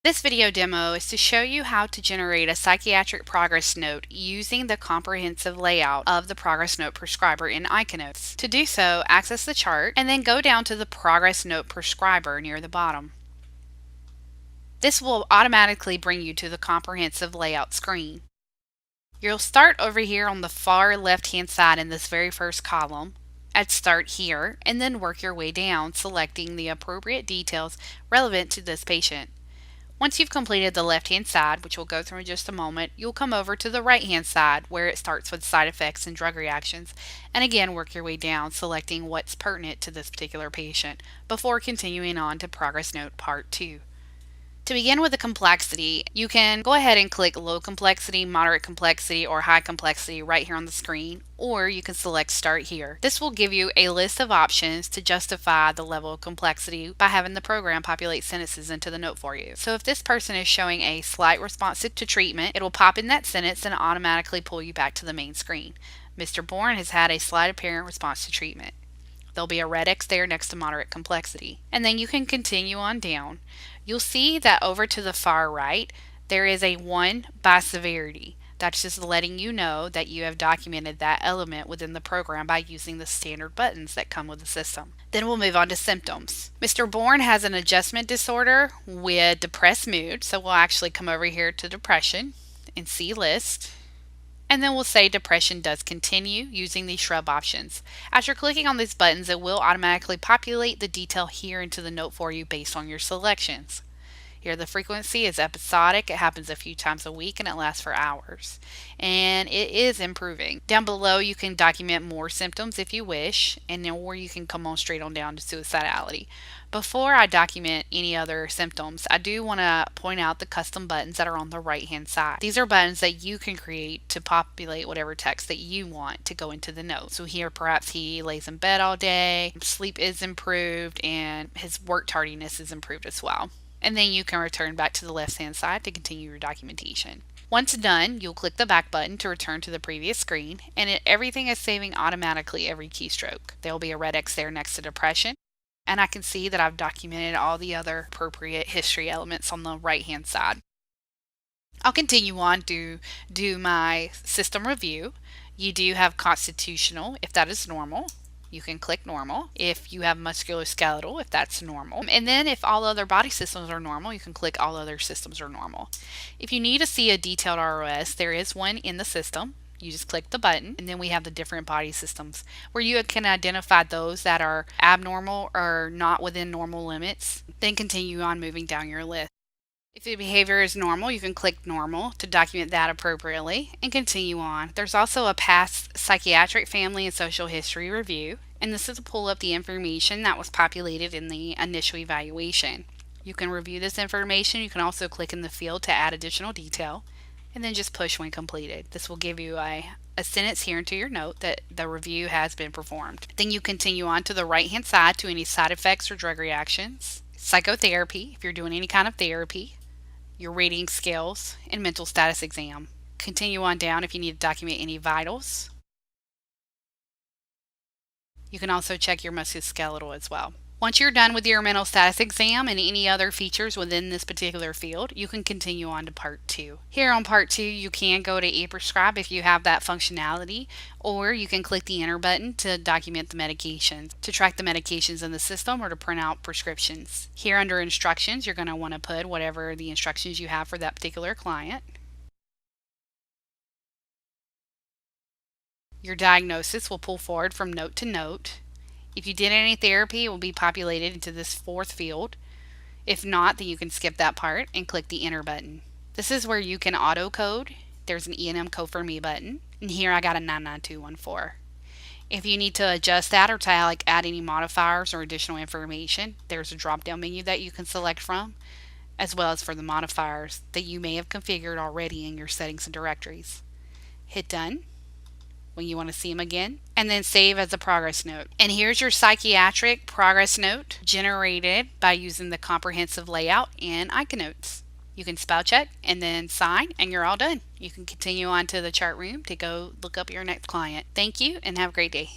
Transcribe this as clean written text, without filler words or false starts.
This video demo is to show you how to generate a psychiatric progress note using the comprehensive layout of the progress note prescriber in ICANotes. To do so, access the chart and then go down to the progress note prescriber near the bottom. This will automatically bring you to the comprehensive layout screen. You'll start over here on the far left-hand side in this very first column at Start Here, and then work your way down, selecting the appropriate details relevant to this patient. Once you've completed the left-hand side, which we'll go through in just a moment, you'll come over to the right-hand side where it starts with side effects and drug reactions, and again work your way down, selecting what's pertinent to this particular patient before continuing on to Progress Note Part 2. To begin with the complexity, you can go ahead and click low complexity, moderate complexity, or high complexity right here on the screen, or you can select Start Here. This will give you a list of options to justify the level of complexity by having the program populate sentences into the note for you. So if this person is showing a slight response to treatment, it will pop in that sentence and automatically pull you back to the main screen. Mr. Bourne has had a slight apparent response to treatment. There'll be a red X there next to moderate complexity. And then you can continue on down. You'll see that over to the far right, there is a 1 by severity. That's just letting you know that you have documented that element within the program by using the standard buttons that come with the system. Then we'll move on to symptoms. Mr. Bourne has an adjustment disorder with depressed mood, so we'll actually come over here to depression and see list. And then we'll say depression does continue using these shrub options. After clicking on these buttons, it will automatically populate the detail here into the note for you based on your selections. Here the frequency is episodic. It happens a few times a week and it lasts for hours. And it is improving. Down below you can document more symptoms if you wish, and then or you can come on straight on down to suicidality. Before I document any other symptoms, I do want to point out the custom buttons that are on the right hand side. These are buttons that you can create to populate whatever text that you want to go into the note. So here perhaps he lays in bed all day, sleep is improved, and his work tardiness is improved as well. And then you can return back to the left hand side to continue your documentation. Once done, you'll click the back button to return to the previous screen, and everything is saving automatically every keystroke. There will be a red X there next to depression, and I can see that I've documented all the other appropriate history elements on the right hand side. I'll continue on to do my system review. You do have constitutional if that is normal. You can click normal. If you have musculoskeletal, if that's normal. And then if all other body systems are normal, you can click all other systems are normal. If you need to see a detailed ROS, there is one in the system. You just click the button, and then we have the different body systems where you can identify those that are abnormal or not within normal limits. Then continue on moving down your list. If the behavior is normal, you can click normal to document that appropriately and continue on. There's also a past psychiatric family and social history review, and this is to pull up the information that was populated in the initial evaluation. You can review this information. You can also click in the field to add additional detail, and then just push when completed. This will give you a sentence here into your note that the review has been performed. Then you continue on to the right hand side to any side effects or drug reactions, psychotherapy if you're doing any kind of therapy, your rating scales, and mental status exam. Continue on down if you need to document any vitals. You can also check your musculoskeletal as well. Once you're done with your mental status exam and any other features within this particular field, you can continue on to Part 2. Here on Part 2, you can go to E-Prescribe if you have that functionality, or you can click the Enter button to document the medications, to track the medications in the system, or to print out prescriptions. Here under Instructions, you're going to want to put whatever the instructions you have for that particular client. Your diagnosis will pull forward from note to note. If you did any therapy, it will be populated into this fourth field. If not, then you can skip that part and click the Enter button. This is where you can auto code. There's an E&M code for me button, and here I got a 99214. If you need to adjust that or to add any modifiers or additional information, there's a drop-down menu that you can select from, as well as for the modifiers that you may have configured already in your settings and directories. Hit Done when you want to see them again, and then save as a progress note. And here's your psychiatric progress note generated by using the comprehensive layout in ICANotes. You can spell check and then sign, and you're all done. You can continue on to the chart room to go look up your next client. Thank you and have a great day.